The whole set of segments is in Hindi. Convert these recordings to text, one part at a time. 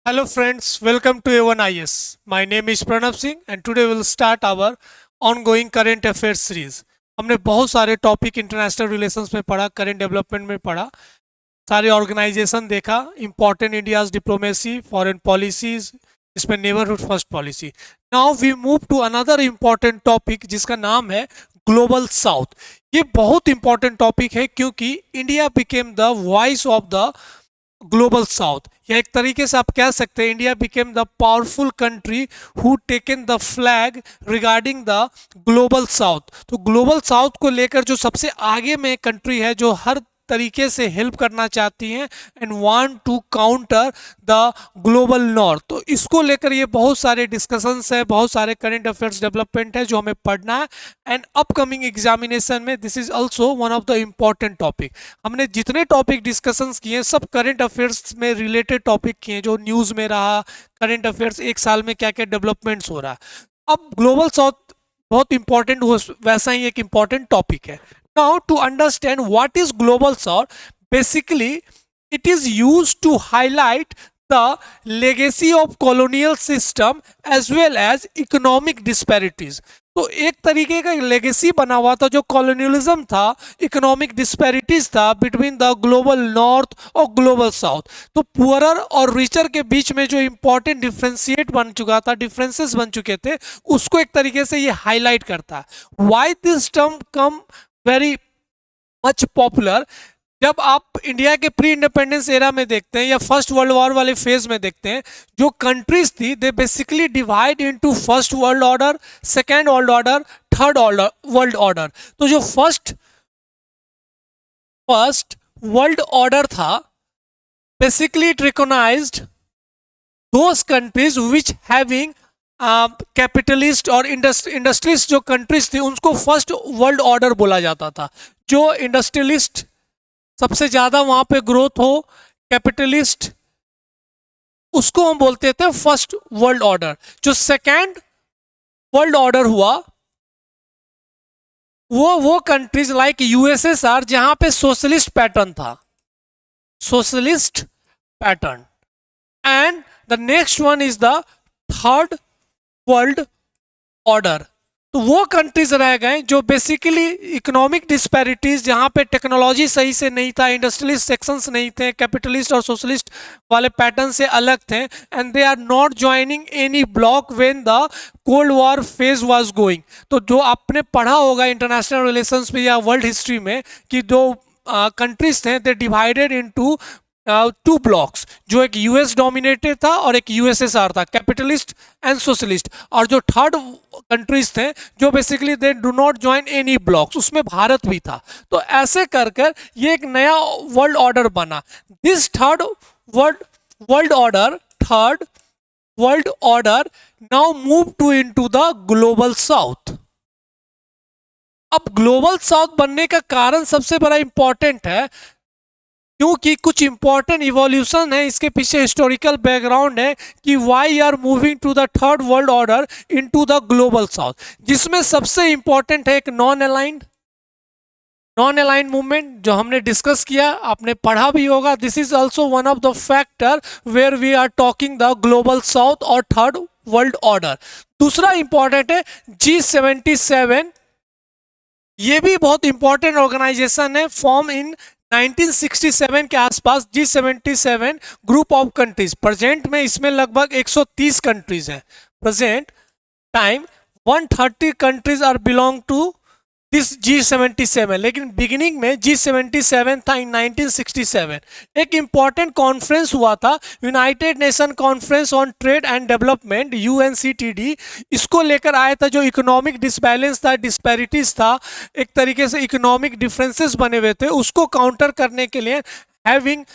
Hello friends, welcome to A1IS. My name is Pranav Singh and today we'll start our ongoing current affairs series. हमने बहुत सारे टॉपिक इंटरनेशनल रिलेशंस में पढ़ा, करंट डेवलपमेंट में पढ़ा, सारे ऑर्गेनाइजेशन देखा, important India's diplomacy, foreign policies, इसमें neighbourhood first policy. Now we move to another important topic जिसका नाम है ग्लोबल साउथ. ये बहुत इंपॉर्टेंट टॉपिक है क्योंकि India became the voice of the global south, या एक तरीके से आप कह सकते हैं India became the powerful country who taken the flag regarding the global south. तो ग्लोबल साउथ को लेकर जो सबसे आगे में कंट्री है जो हर तरीके से हेल्प करना चाहती हैं and want to counter the global north. तो इसको लेकर ये बहुत सारे डिस्कशंस है, बहुत सारे करंट अफेयर्स डेवलपमेंट है जो हमें पढ़ना है एंड अपकमिंग एग्जामिनेशन में this is also one of the important topic. हमने जितने टॉपिक डिस्कशंस किए सब करंट अफेयर्स में रिलेटेड टॉपिक किए जो न्यूज़ में रहा, करंट अफेयर्स एक साल में क्या क्या डेवलपमेंट्स हो रहा है. अब ग्लोबल साउथ बहुत इंपॉर्टेंट वैसा ही एक इंपॉर्टेंट टॉपिक है. Now, to understand what is global south, basically it is used to highlight the legacy of colonial system as well as economic disparities. तो एक तरीके का लेगेसी बना हुआ था जो कॉलोनियलिज्म था, इकोनॉमिक डिस्पैरिटीज था बिटवीन द ग्लोबल नॉर्थ और ग्लोबल साउथ. तो पुअरर और रिचर के बीच में जो इंपॉर्टेंट डिफ्रेंशिएट बन चुका था, डिफरेंसेस बन चुके थे, उसको एक तरीके से ये हाईलाइट करता है. Why this term come very much popular. जब आप इंडिया के प्री इंडिपेंडेंस एरा में देखते हैं या फर्स्ट वर्ल्ड वॉर वाले फेज में देखते हैं, जो कंट्रीज थी they basically divide into first world order, second world order, third world order. तो जो फर्स्ट वर्ल्ड ऑर्डर था basically it recognised those countries which having capitalist और इंडस्ट्रियलिस्ट जो कंट्रीज थी उनको फर्स्ट वर्ल्ड ऑर्डर बोला जाता था. जो इंडस्ट्रियलिस्ट सबसे ज्यादा वहां पे ग्रोथ हो, कैपिटलिस्ट, उसको हम बोलते थे फर्स्ट वर्ल्ड ऑर्डर. जो सेकेंड वर्ल्ड ऑर्डर हुआ वो कंट्रीज लाइक यूएसएसआर जहां पे सोशलिस्ट पैटर्न था, socialist pattern. And the next one is the third world order. तो वो कंट्रीज रह गए जो बेसिकली इकोनॉमिक डिस्पैरिटीज, जहां पे टेक्नोलॉजी सही से नहीं था, इंडस्ट्रियलिस्ट सेक्शंस नहीं थे, कैपिटलिस्ट और सोशलिस्ट वाले पैटर्न से अलग थे, and they are not joining any bloc when the cold war phase was going. तो जो आपने पढ़ा होगा इंटरनेशनल रिलेशंस में या वर्ल्ड हिस्ट्री में कि दो कंट्रीज थे, they divided into two blocks, जो एक यूएस डोमिनेटेड था और एक यूएसएसआर था, कैपिटलिस्ट एंड सोशलिस्ट. और जो थर्ड कंट्रीज थे जो basically they do not join any blocks, उसमें भारत भी था. तो ऐसे कर कर ये एक नया वर्ल्ड ऑर्डर बना. This third world order now move to into the global south. अब ग्लोबल साउथ बनने का कारण सबसे बड़ा इंपॉर्टेंट है क्योंकि कुछ इंपॉर्टेंट इवोल्यूशन है, इसके पीछे हिस्टोरिकल बैकग्राउंड है कि why are moving to the third world order into the global south. जिसमें सबसे इंपॉर्टेंट है एक नॉन अलाइंड मूवमेंट जो हमने डिस्कस किया, आपने पढ़ा भी होगा. This is also one of the factor where we are talking the global south और थर्ड वर्ल्ड ऑर्डर. दूसरा इंपॉर्टेंट है G77. ये भी बहुत इंपॉर्टेंट ऑर्गेनाइजेशन है, फॉर्म इन 1967 के आसपास. G77 group of countries. Present में इसमें लगभग 130 कंट्रीज हैं. Present time 130 countries are belong to this G77. लेकिन बिगिनिंग में G77 था इन 1967. एक इंपॉर्टेंट कॉन्फ्रेंस हुआ था, United nation conference on trade and development, UNCTD. इसको लेकर आया था. जो इकोनॉमिक डिसबैलेंस था, डिस्पैरिटीज था, एक तरीके से इकोनॉमिक डिफरेंसेस बने हुए थे, उसको काउंटर करने के लिए having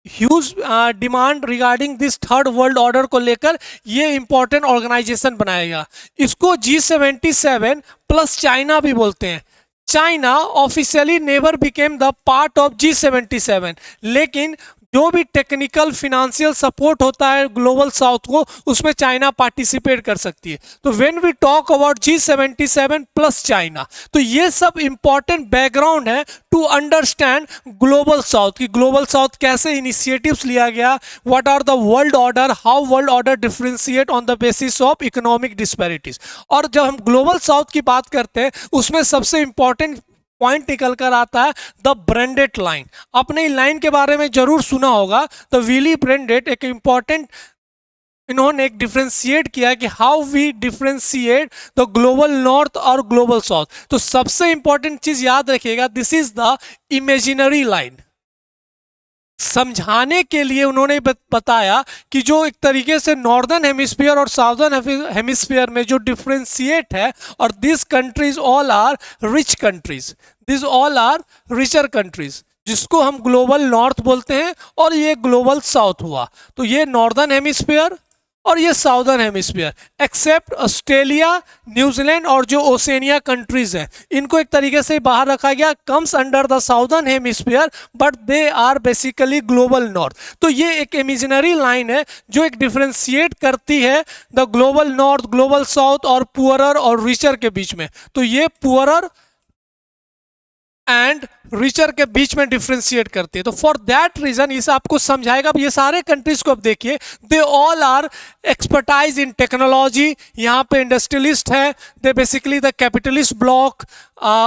huge demand regarding this third world order को लेकर ये इंपॉर्टेंट ऑर्गेनाइजेशन बनाएगा. इसको G77 प्लस चाइना भी बोलते हैं. China officially never became the part of G77, लेकिन जो भी टेक्निकल फिनेंशियल सपोर्ट होता है ग्लोबल साउथ को, उसमें चाइना पार्टिसिपेट कर सकती है। तो when we talk about G77 plus China, तो ये सब इंपॉर्टेंट बैकग्राउंड है टू अंडरस्टैंड ग्लोबल साउथ की ग्लोबल साउथ कैसे इनिशिएटिव्स लिया गया, what are the world order, how world order differentiate on the basis of economic disparities. और जब हम ग्लोबल साउथ की बात करते हैं उसमें सबसे इंपॉर्टेंट पॉइंट निकल कर आता है द ब्रांडेड लाइन। आपने लाइन के बारे में जरूर सुना होगा, द विली ब्रांडेड एक इंपॉर्टेंट, इन्होंने एक डिफरेंशिएट किया कि how we differentiate the global north और ग्लोबल साउथ। तो सबसे इंपॉर्टेंट चीज याद रखिएगा, this is the imaginary line. समझाने के लिए उन्होंने बताया कि जो एक तरीके से नॉर्दर्न हेमिस्फीयर और साउदर्न हेमिस्फीयर में जो डिफरेंशिएट है, और this countries all are rich countries, this all are richer countries, जिसको हम ग्लोबल नॉर्थ बोलते हैं, और ये ग्लोबल साउथ हुआ। तो ये नॉर्दर्न हेमिस्फीयर और ये southern hemisphere, except Australia, New Zealand और जो ओसेनिया कंट्रीज हैं, इनको एक तरीके से बाहर रखा गया, comes under the southern hemisphere but they are basically global north. तो ये एक इमेजिनरी लाइन है जो एक डिफरेंशिएट करती है the global north, global south और पुअरर और रिचर के बीच में। तो ये पुअरर एंड रिचर के बीच में डिफरेंशिएट करती है। तो फॉर दैट रीजन इसे आपको समझाएगा। अब ये सारे कंट्रीज को अब देखिए, they all are expertise in technology, यहाँ पे इंडस्ट्रियलिस्ट है, they basically the capitalist bloc.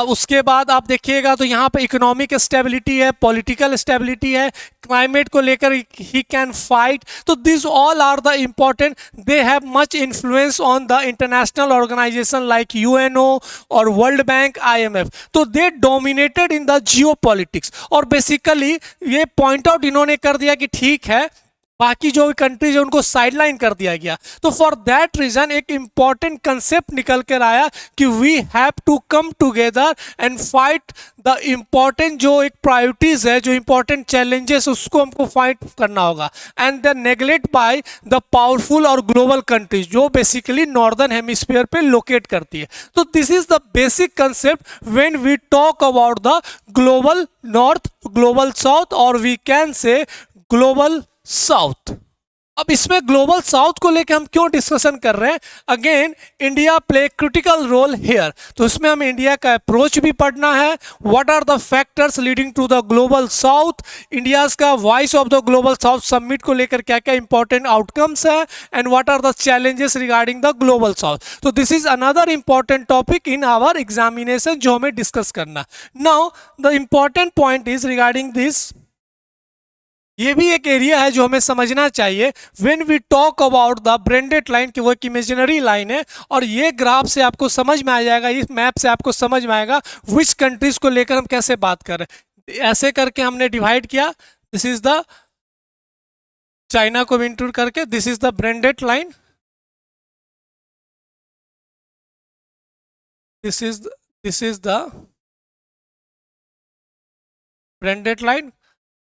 उसके बाद आप देखिएगा तो यहाँ पे इकोनॉमिक स्टेबिलिटी है, पॉलिटिकल स्टेबिलिटी है, क्लाइमेट को लेकर ही कैन फाइट। तो this all are the important, they have much influence on the international organization like UNO और वर्ल्ड बैंक, IMF। तो they dominated in the geopolitics. और बेसिकली ये पॉइंट आउट इन्होंने कर दिया कि ठीक है, बाकी जो भी कंट्रीज है उनको साइडलाइन कर दिया गया। तो फॉर दैट रीजन एक इंपॉर्टेंट कंसेप्ट निकल कर आया कि we have to come together and fight the important जो एक प्रायोरिटीज है, जो इंपॉर्टेंट चैलेंजेस, उसको हमको फाइट करना होगा। And the neglect by the powerful और ग्लोबल कंट्रीज जो बेसिकली नॉर्दर्न हेमिस्फीयर पे लोकेट करती है। तो this is the basic concept when we talk about the global north, global south और we can say global south. अब इसमें ग्लोबल साउथ को लेकर हम क्यों डिस्कशन कर रहे हैं? Again India play critical role here. तो इसमें हमें इंडिया का अप्रोच भी पढ़ना है, what are the factors leading to the global south, India का voice of the global south summit को लेकर क्या क्या इंपॉर्टेंट आउटकम्स है, and what are the challenges regarding the global south. तो this is another important topic in our examination जो हमें डिस्कस करना। Now the important point is regarding this, ये भी एक एरिया है जो हमें समझना चाहिए when we talk about the Brandt line, की वो एक इमेजिनरी लाइन है। और ये ग्राफ से आपको समझ में आ जाएगा, इस मैप से आपको समझ में आएगा विच कंट्रीज को लेकर हम कैसे बात कर रहे हैं। ऐसे करके हमने डिवाइड किया, दिस इज द चाइना को इंक्लूड करके, this is the Brandt line, this is the Brandt line.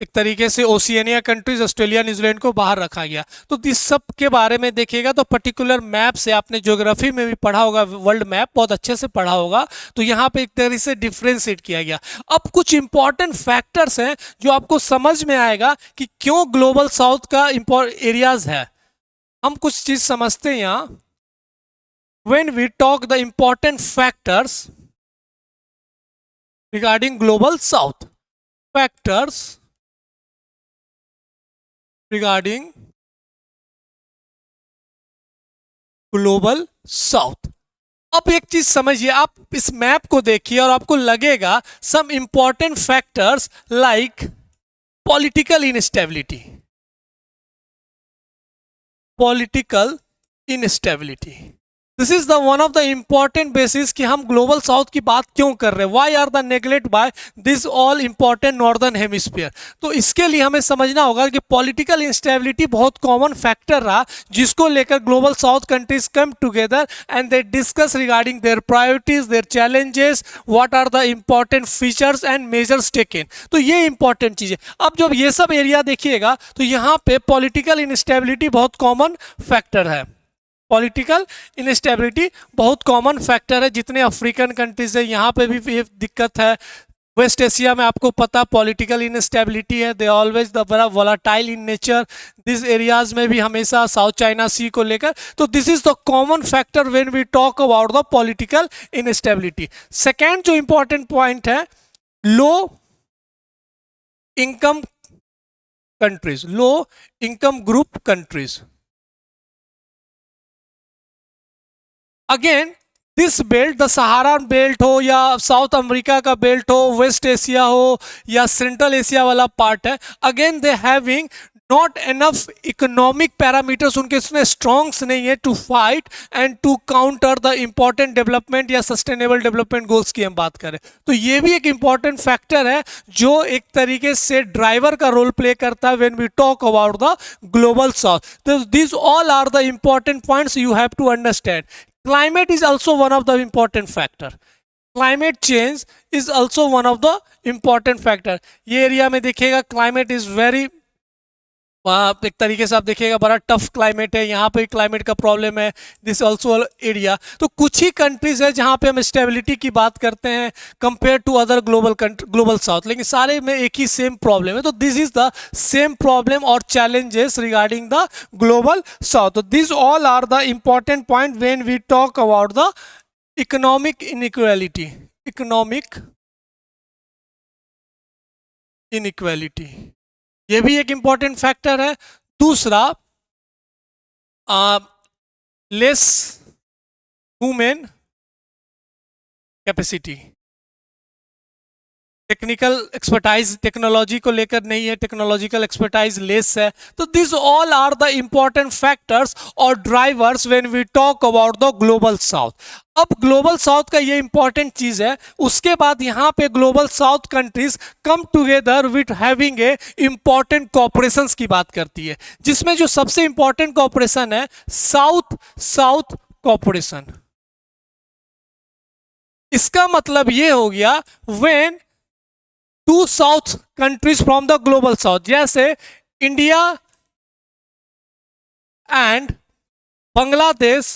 एक तरीके से ओशियनिया कंट्रीज, ऑस्ट्रेलिया, न्यूजीलैंड को बाहर रखा गया। तो इस सब के बारे में देखिएगा तो पर्टिकुलर मैप से आपने ज्योग्राफी में भी पढ़ा होगा, वर्ल्ड मैप बहुत अच्छे से पढ़ा होगा। तो यहाँ पे एक तरीके से डिफ्रेंशिएट किया गया। अब कुछ इंपॉर्टेंट फैक्टर्स हैं जो आपको समझ में आएगा कि क्यों ग्लोबल साउथ का एरियाज है। हम कुछ चीज समझते हैं यहाँ। When we talk the important factors regarding global south, factors regarding global south. अब एक चीज समझिए, आप इस मैप को देखिए और आपको लगेगा some important factors like political instability, political instability, this is the one of the important basis कि हम ग्लोबल साउथ की बात क्यों कर रहे हैं, why are the neglect by this all important northern hemisphere. तो इसके लिए हमें समझना होगा कि पॉलिटिकल इंस्टेबिलिटी बहुत कॉमन फैक्टर रहा जिसको लेकर global south countries come together and they discuss regarding their priorities, their challenges, what are the important features and measures taken. तो ये इंपॉर्टेंट चीज है। अब जब ये सब एरिया देखिएगा तो यहाँ पे पॉलिटिकल इंस्टेबिलिटी बहुत कॉमन फैक्टर है, पॉलिटिकल इनस्टेबिलिटी बहुत कॉमन फैक्टर है। जितने अफ्रीकन कंट्रीज है यहाँ पे भी ये दिक्कत है, वेस्ट एशिया में आपको पता पॉलिटिकल इनस्टेबिलिटी है, दे ऑलवेज द बड़ा volatile in nature, this areas में भी हमेशा साउथ चाइना सी को लेकर, तो this is the common factor when we talk about the political instability. Second जो इंपॉर्टेंट पॉइंट है, low income countries, low income group countries. Again this belt, the Sahara belt हो या साउथ अमेरिका का बेल्ट हो, वेस्ट एशिया हो या सेंट्रल एशिया वाला पार्ट है, again they having not enough economic parameters, उनके इसमें स्ट्रॉन्ग्स नहीं है to fight and to counter the important development या सस्टेनेबल डेवलपमेंट गोल्स की हम बात करें तो ये भी एक इंपॉर्टेंट फैक्टर है जो एक तरीके से ड्राइवर का रोल प्ले करता है when we talk about the global south. तो this all are the important points you have to understand. Climate is also one of the important factor. Climate change is also one of the important factor. ये एरिया में देखिएगा climate is very एक तरीके से आप देखिएगा बड़ा टफ क्लाइमेट है, यहाँ पे क्लाइमेट का प्रॉब्लम है, दिस ऑल्सो एरिया। तो कुछ ही कंट्रीज है जहाँ पे हम स्टेबिलिटी की बात करते हैं compare to other global south, लेकिन सारे में एक ही सेम प्रॉब्लम है। तो this is the same problem और challenges regarding the global south. तो this all are the important point when we talk about the economic inequality, economic inequality ये भी एक इंपॉर्टेंट फैक्टर है। दूसरा, less human capacity, technical expertise technology को लेकर नहीं है, टेक्नोलॉजिकल एक्सपर्टाइज लेस है। तो this all are the important factors और drivers when we talk about the global south. अब ग्लोबल साउथ का ये इंपॉर्टेंट चीज है, उसके बाद यहाँ पे global south countries come together with having a important cooperations की बात करती है, जिसमें जो सबसे इंपॉर्टेंट कॉपरेशन है साउथ साउथ कॉपरेशन। इसका मतलब ये हो गया when two south countries from the global south, जैसे India and Bangladesh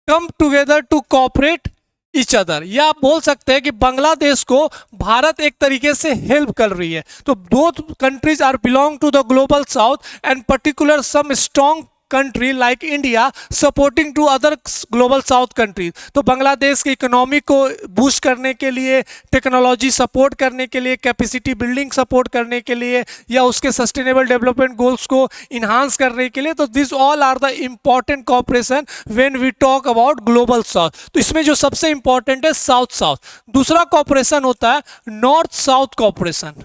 come together to cooperate each other, या आप बोल सकते हैं कि बांग्लादेश को भारत एक तरीके से हेल्प कर रही है। तो both countries are belong to the global south and particular some strong country like India supporting to other global south countries. तो बांग्लादेश की इकोनॉमी को बूस्ट करने के लिए, टेक्नोलॉजी सपोर्ट करने के लिए, कैपेसिटी बिल्डिंग सपोर्ट करने के लिए, या उसके सस्टेनेबल डेवलपमेंट गोल्स को इन्हांस करने के लिए। तो this all are the important cooperation when we talk about global south. तो इसमें जो सबसे इंपॉर्टेंट है साउथ साउथ। दूसरा कॉपरेशन होता है नॉर्थ साउथ कॉपरेशन।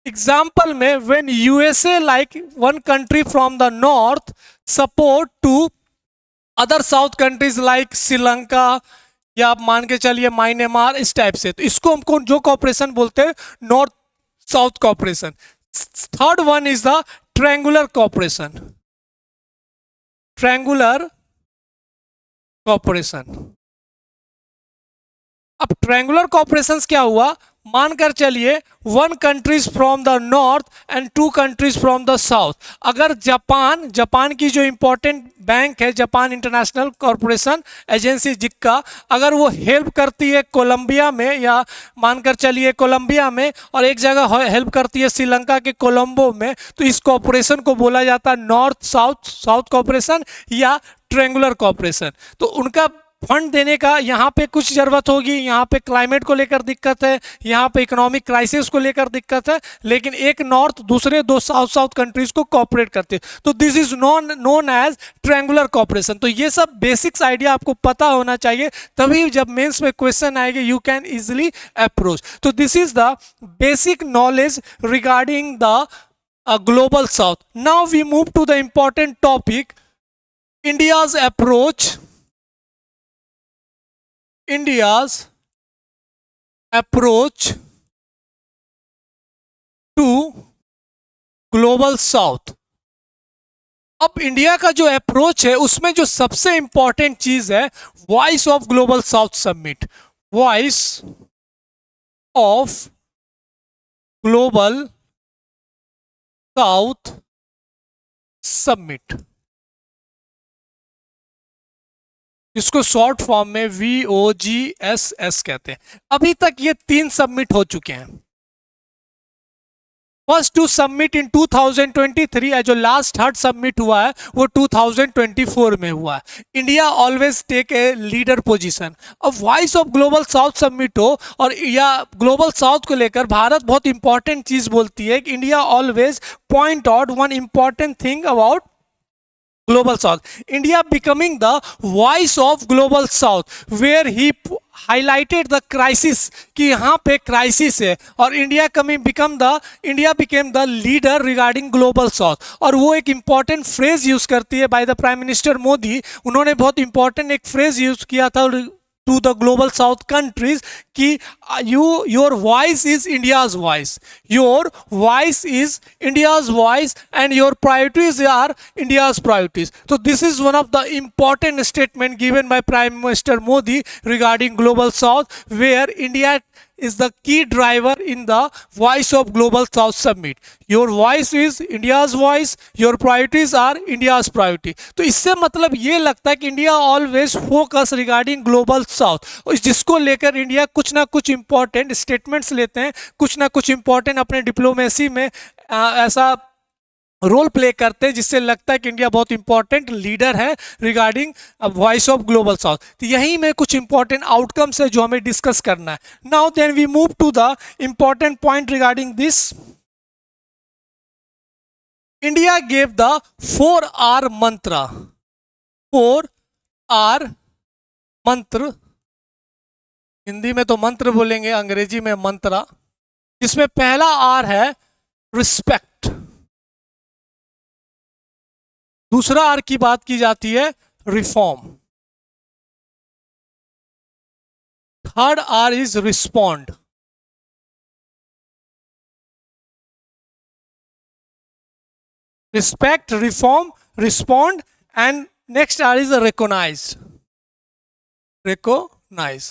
एग्जाम्पल में when USA like one country from the north support to other south countries like Sri Lanka, या आप मान के चलिए म्यांमार, इस टाइप से, तो इसको हमको जो कॉपरेशन बोलते हैं north south cooperation. Third one is the triangular cooperation, triangular cooperation. अब ट्रायंगुलर कॉपरेशन क्या हुआ, मानकर चलिए one countries from the north and two countries from the south. अगर जापान की जो इंपॉर्टेंट बैंक है Japan International Corporation Agency JICA, अगर वो हेल्प करती है कोलंबिया में, या मानकर चलिए कोलंबिया में, और एक जगह हेल्प करती है श्रीलंका के कोलंबो में, तो इस कॉरपोरेशन को बोला जाता है नॉर्थ साउथ कॉरपोरेशन या ट्रायंगुलर कॉरपोरेशन। तो उनका फंड देने का यहाँ पे कुछ जरूरत होगी, यहाँ पे क्लाइमेट को लेकर दिक्कत है, यहाँ पे इकोनॉमिक क्राइसिस को लेकर दिक्कत है, लेकिन एक नॉर्थ दूसरे दो साउथ कंट्रीज को कॉपरेट करते हैं। तो this is known as triangular cooperation. तो ये सब बेसिक्स आइडिया आपको पता होना चाहिए, तभी जब मेंस में क्वेश्चन आएंगे यू कैन इजिली अप्रोच। तो this is the basic knowledge regarding the global south. Now we move to the important topic, India's approach, India's approach to global south। अब इंडिया का जो अप्रोच है उसमें जो सबसे इंपॉर्टेंट चीज है voice of global south summit, voice of global south summit. इसको शॉर्ट फॉर्म में VOGSS कहते हैं। अभी तक ये 3 सबमिट हो चुके हैं। फर्स्ट टू सबमिट इन 2023 जो लास्ट थर्ड सबमिट हुआ है वो 2024 में हुआ है। India always take a leader position. अब voice of global south submit हो और या ग्लोबल साउथ को लेकर भारत बहुत इंपॉर्टेंट चीज बोलती है कि India always point out one important thing about global south. India becoming the voice of global south where he highlighted the crisis कि यहाँ पे क्राइसिस है और India India became the leader regarding global south. और वो एक इंपॉर्टेंट फ्रेज यूज करती है by the prime minister Modi. उन्होंने बहुत इंपॉर्टेंट एक फ्रेज यूज किया था to the global south countries कि your voice is India's voice, your voice is India's voice and your priorities are India's priorities. So this is one of the important statement given by Prime Minister Modi regarding global south where India is the key driver in the voice of global south summit. Your voice is India's voice, your priorities are India's priority. तो इससे मतलब ये लगता है कि India always focus regarding global south, जिसको लेकर इंडिया कुछ ना कुछ इंपॉर्टेंट स्टेटमेंट्स लेते हैं, कुछ ना कुछ इंपॉर्टेंट अपने डिप्लोमेसी में ऐसा रोल प्ले करते हैं जिससे लगता है कि इंडिया बहुत इंपॉर्टेंट लीडर है regarding voice of global south. तो यही में कुछ इंपॉर्टेंट आउटकम्स है जो हमें डिस्कस करना है। Now then we move to the important point regarding this. India gave the 4R mantra. 4R मंत्र, हिंदी में तो मंत्र बोलेंगे, अंग्रेजी में मंत्रा, जिसमें पहला R है रिस्पेक्ट, दूसरा आर की बात की जाती है reform, third R is respond, respect, reform, respond and next R is recognize, recognize.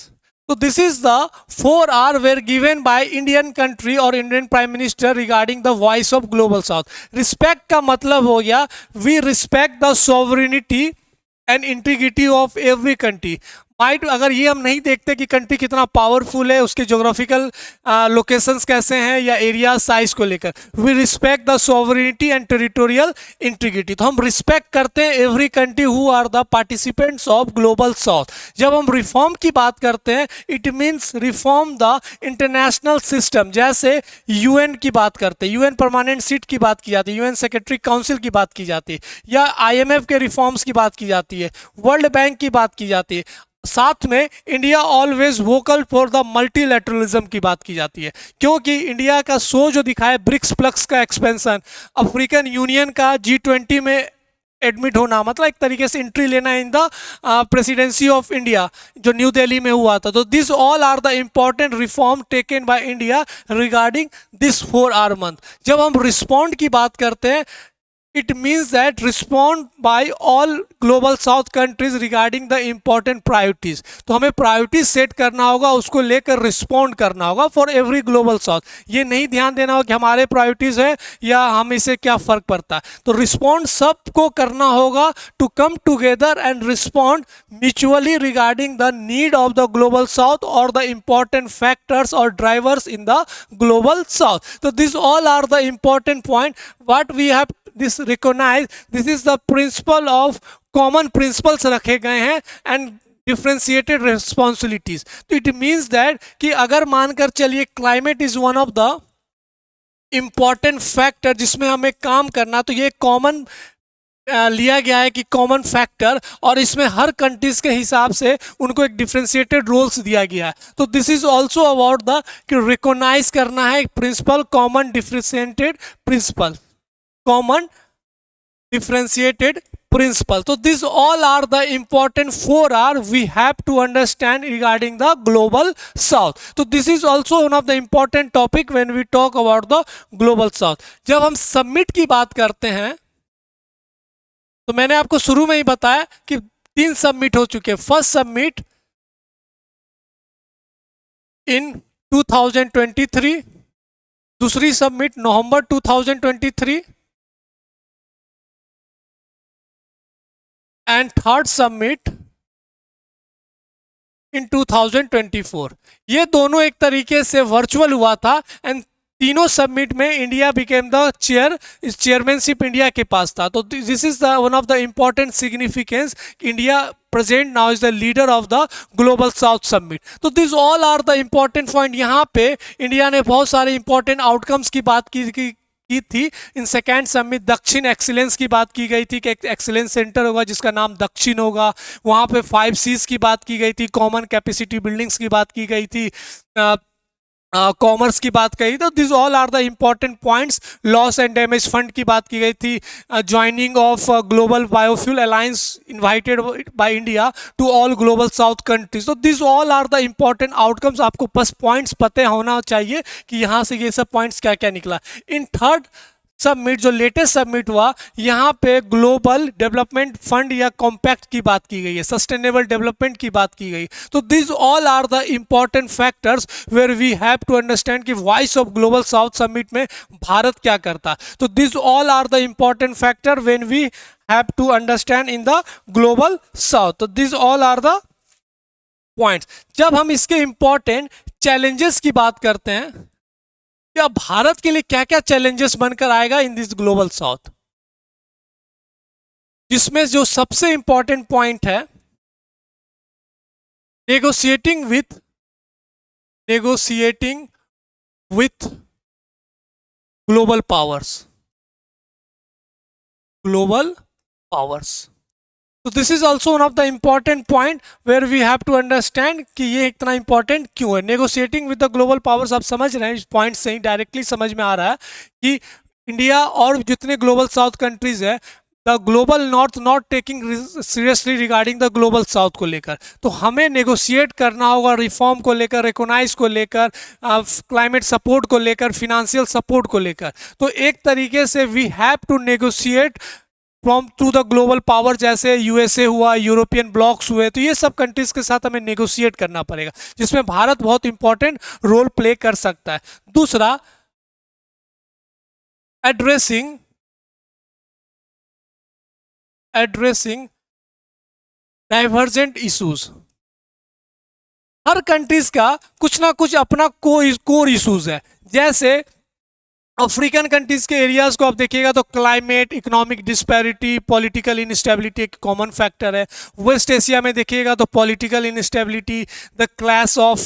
So this is the 4R were given by Indian country और Indian Prime Minister regarding the voice of global south. Respect का मतलब हो गया we respect the sovereignty and integrity of every country. Might अगर ये हम नहीं देखते कि कंट्री कितना पावरफुल है, उसके जोग्राफिकल लोकेशंस कैसे हैं या एरिया साइज को लेकर, we respect the sovereignty and territorial integrity. तो हम रिस्पेक्ट करते हैं every country who are the participants of global south. जब हम रिफॉर्म की बात करते हैं it means reform the international system, जैसे यूएन की बात करते हैं, यूएन परमानेंट सीट की बात की जाती है, यूएन सेक्रेटरी काउंसिल की बात की जाती है, या आईएमएफ के रिफॉर्म्स की बात की जाती है, वर्ल्ड बैंक की बात की जाती है। साथ में India always vocal for the multilateralism की बात की जाती है, क्योंकि इंडिया का शो जो दिखा है ब्रिक्स प्लस का एक्सपेंशन, अफ्रीकन यूनियन का G20 में एडमिट होना, मतलब एक तरीके से एंट्री लेना in the presidency of India जो न्यू दिल्ली में हुआ था। तो this all are the important reform taken by India regarding this 4R month. जब हम रिस्पॉन्ड की बात करते हैं it means that respond by all global south countries regarding the important priorities। तो हमें प्रायोरिटीज सेट करना होगा, उसको लेकर रिस्पॉन्ड करना होगा फॉर एवरी ग्लोबल साउथ। ये नहीं ध्यान देना होगा कि हमारे प्रायोरिटीज है या हम इसे क्या फर्क पड़ता है। तो रिस्पॉन्ड सबको करना होगा to come together and respond mutually regarding the need of the global south और द इंपॉर्टेंट फैक्टर्स और drivers in the global south. तो this all are the important point what we have this recognize, this is the principle of common principles रखे गए हैं and differentiated responsibilities। तो it means that कि अगर मानकर चलिए climate is one of the important factor जिसमें हमें काम करना, तो ये कॉमन लिया गया है कि कॉमन फैक्टर, और इसमें हर कंट्रीज के हिसाब से उनको एक डिफरेंशिएटेड रोल्स दिया गया है। तो this is also about the कि रिकॉग्नाइज करना है principle, common differentiated principle, common differentiated principle। So these all are the important 4R we have to understand regarding the global south। So this is also one of the important topic when we talk about the global south। जब हम सबमिट की बात करते हैं तो मैंने आपको शुरू में ही बताया कि 3 सबमिट हो चुके हैं। फर्स्ट सबमिट इन 2023, दूसरी submit November 2023 and third summit इन 2024। ये दोनों एक तरीके से वर्चुअल हुआ था एंड तीनों समिट में India became the chairmanship India के पास था। तो this is the one of the important significance, India present now is the leader of the global south summit. तो this all are the important point. यहाँ पे इंडिया ने बहुत सारे इंपॉर्टेंट आउटकम्स की बात की थी। इन सेकेंड समिट दक्षिण एक्सीलेंस की बात की गई थी कि एक एक्सीलेंस सेंटर होगा जिसका नाम दक्षिण होगा। वहाँ पे 5 Cs की बात की गई थी, कॉमन कैपेसिटी बिल्डिंग्स की बात की गई थी, कॉमर्स की बात कही। तो this all are the important points. Loss and damage fund की बात की गई थी, joining of global biofuel alliance invited by India to all global south countries. तो this all are the important outcomes. आपको बस पॉइंट्स पता होना चाहिए कि यहाँ से ये सब पॉइंट्स क्या क्या निकला। इन थर्ड सबमिट, जो लेटेस्ट सबमिट हुआ, यहाँ पे ग्लोबल डेवलपमेंट फंड या कॉम्पैक्ट की बात की गई है, सस्टेनेबल डेवलपमेंट की बात की गई। तो this all are the important factors where we have to understand कि voice of global south summit में भारत क्या करता। तो this all are the important factor when we have to understand in the global south. तो this all are the points. जब हम इसके इंपॉर्टेंट चैलेंजेस की बात करते हैं, क्या भारत के लिए क्या क्या चैलेंजेस बनकर आएगा इन दिस ग्लोबल साउथ, जिसमें जो सबसे इंपॉर्टेंट पॉइंट है नेगोशिएटिंग विथ ग्लोबल पावर्स। तो this is also one of the important point where we have to understand कि ये इतना इंपॉर्टेंट क्यों है। Negotiating with the global powers, आप समझ रहे हैं, इस पॉइंट से ही डायरेक्टली समझ में आ रहा है कि इंडिया और जितने ग्लोबल साउथ कंट्रीज है, the global north not taking seriously regarding the global south को लेकर। तो हमें नेगोशिएट करना होगा रिफॉर्म को लेकर, रिकॉग्नाइज को लेकर, क्लाइमेट सपोर्ट को लेकर, फिनेंशियल सपोर्ट को लेकर। तो एक तरीके से we have to negotiate from to the global power, जैसे यूएसए हुआ, यूरोपियन ब्लॉक्स हुए। तो ये सब कंट्रीज के साथ हमें नेगोशिएट करना पड़ेगा, जिसमें भारत बहुत इंपॉर्टेंट रोल प्ले कर सकता है। दूसरा, एड्रेसिंग डाइवर्जेंट इश्यूज। हर कंट्रीज का कुछ ना कुछ अपना कोर इश्यूज है। जैसे अफ्रीकन कंट्रीज के एरियाज को आप देखिएगा तो climate, economic disparity, political instability एक कॉमन फैक्टर है। वेस्ट एशिया में देखिएगा तो political instability, the clash of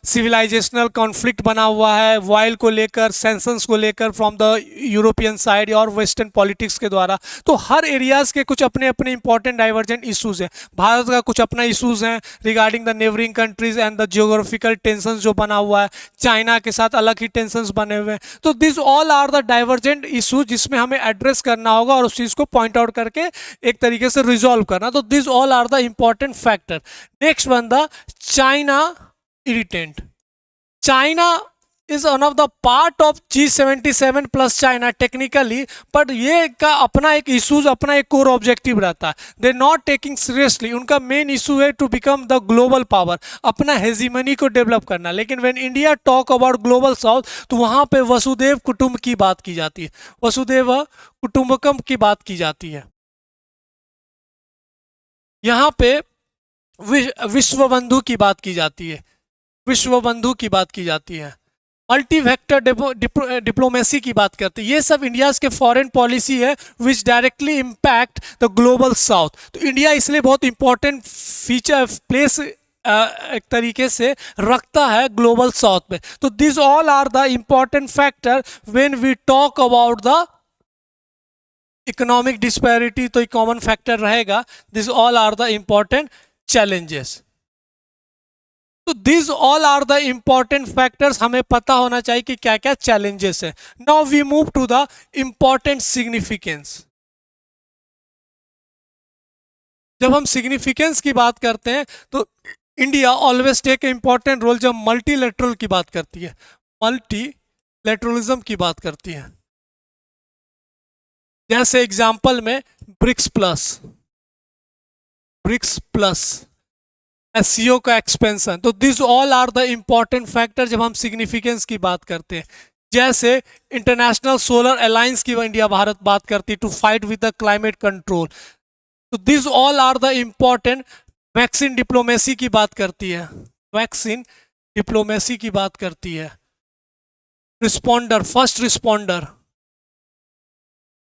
civilisational conflict बना हुआ है, ऑयल को लेकर, सैंक्शंस को लेकर फ्रॉम द यूरोपियन साइड और वेस्टर्न पॉलिटिक्स के द्वारा। तो हर एरियाज के कुछ अपने अपने इंपॉर्टेंट डाइवर्जेंट इशूज़ हैं। भारत का कुछ अपना इशूज़ हैं regarding the neighbouring countries and the geographical tension जो बना हुआ है, चाइना के साथ अलग ही टेंशन बने हुए हैं। तो this all are the divergent issue जिसमें हमें एड्रेस करना होगा और उस चीज को पॉइंट आउट करके एक तरीके से रिजॉल्व करना। तो this all are the important factor. Next one, the China irritant. China is one of the part of G77 plus China technically, but ये का अपना एक इशूज, अपना एक कोर ऑब्जेक्टिव रहता है। दे नॉट टेकिंग सीरियसली, उनका मेन इशू है to become the global power, अपना हेजीमनी को डेवलप करना। लेकिन when India talk about global south, तो वहाँ पे वसुदेव कुटुंब की बात की जाती है, वसुदेव कुटुंबकम की बात की जाती है। यहाँ पे विश्व बंधु की बात की जाती है, विश्व बंधु की बात की जाती है, मल्टी वेक्टर डिप्लोमेसी की बात करते हैं। ये सब इंडिया के फॉरेन पॉलिसी है विच directly impact the global south. तो इंडिया इसलिए बहुत इंपॉर्टेंट फीचर प्लेस एक तरीके से रखता है ग्लोबल साउथ में। तो this all are the important factor when we talk about the economic disparity, तो एक कॉमन फैक्टर रहेगा। This all are the important challenges. तो this all are the important factors, हमें पता होना चाहिए कि क्या क्या चैलेंजेस है। Now we move to the important significance. जब हम सिग्निफिकेंस की बात करते हैं तो India always take important role जब मल्टीलेटरल की बात करती है, मल्टीलेटरलिज्म की बात करती है। जैसे एग्जांपल में ब्रिक्स प्लस, एससीओ का एक्सपेंशन। तो this all are the important factor जब हम सिग्निफिकेंस की बात करते हैं। जैसे इंटरनेशनल सोलर अलायंस की इंडिया भारत बात करती है to fight with the climate control. तो this all are the important vaccine diplomacy की बात करती है, वैक्सीन डिप्लोमेसी की बात करती है। Responder, first responder.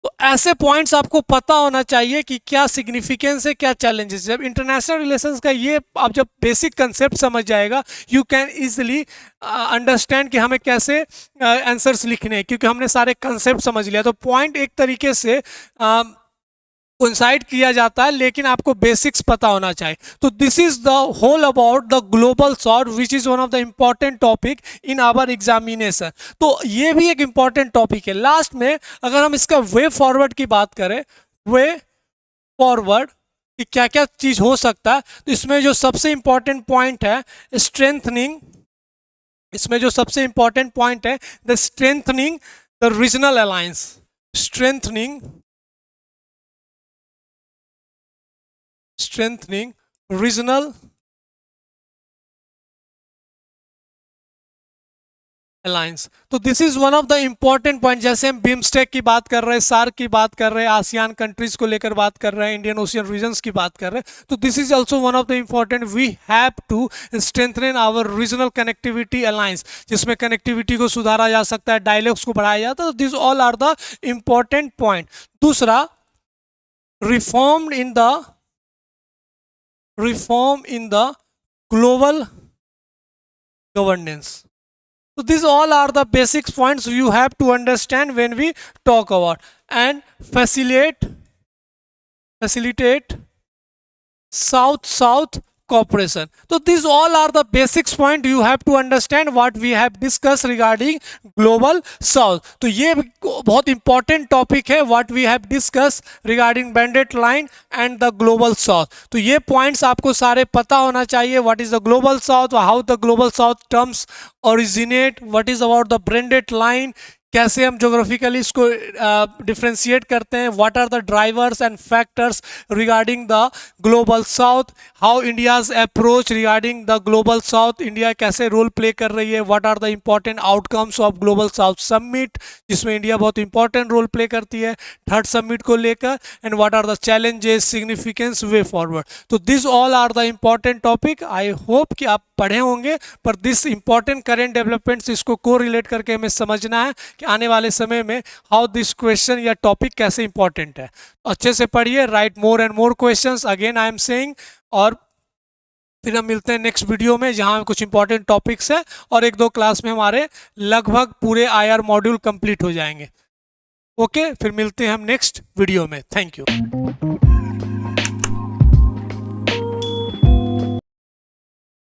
तो ऐसे पॉइंट्स आपको पता होना चाहिए कि क्या सिग्निफिकेंस है, क्या चैलेंजेस। जब इंटरनेशनल रिलेशंस का ये आप जब बेसिक कंसेप्ट समझ जाएगा, यू कैन इजीली अंडरस्टैंड कि हमें कैसे आंसर्स लिखने हैं, क्योंकि हमने सारे कंसेप्ट समझ लिया। तो पॉइंट एक तरीके से कोइंसाइड किया जाता है, लेकिन आपको बेसिक्स पता होना चाहिए। तो this is the whole about the global south, which is one of the important topic in our examination. तो ये भी एक इंपॉर्टेंट टॉपिक है। लास्ट में अगर हम इसका वे फॉरवर्ड की बात करें, वे फॉरवर्ड कि क्या क्या चीज हो सकता है, तो इसमें जो सबसे इंपॉर्टेंट पॉइंट है स्ट्रेंथनिंग, इसमें जो सबसे इंपॉर्टेंट पॉइंट है the strengthening the regional alliance, strengthening regional alliance. तो this is one of the important point. जैसे हम बिम्स्टेक की बात कर रहे हैं, सार्क की बात कर रहे हैं, आसियान कंट्रीज को लेकर बात कर रहे हैं, इंडियन ओशियन रीजन्स की बात कर रहे हैं, तो this is also one of the important. We have to strengthen our regional connectivity alliance, जिसमें कनेक्टिविटी को सुधारा जा सकता है, डायलॉग्स को बढ़ाया जाता है। तो this all are the important point. दूसरा, reform in the global governance. So these all are the basic points you have to understand when we talk about. And facilitate south cooperation. So these all are the basics point you have to understand what we have discussed regarding global south. तो ये बहुत important topic है what we have discussed regarding bandit line and the global south. तो ये points आपको सारे पता होना चाहिए। what is the global south, how the global south terms originate, what is about the bandit line, कैसे हम जोग्राफिकली इसको डिफ्रेंशिएट करते हैं, what are the drivers and factors regarding the global south, how India's approach regarding the global south, India कैसे रोल प्ले कर रही है, what are the important outcomes of global south summit, जिसमें इंडिया बहुत इंपॉर्टेंट रोल प्ले करती है थर्ड समिट को लेकर, and what are the challenges, significance, way forward. तो this all are the important topic. I hope कि आप पढ़े होंगे, पर दिस इंपॉर्टेंट करेंट डेवलपमेंट्स इसको को रिलेट करके हमें समझना है कि आने वाले समय में हाउ दिस क्वेश्चन या टॉपिक कैसे इंपॉर्टेंट है। अच्छे से पढ़िए, right more and more questions again I am saying, और फिर हम मिलते हैं नेक्स्ट वीडियो में जहां कुछ इंपॉर्टेंट टॉपिक्स है, और एक दो क्लास में हमारे लगभग पूरे IR मॉड्यूल कंप्लीट हो जाएंगे। ओके, फिर मिलते हैं हम नेक्स्ट वीडियो में। Thank you.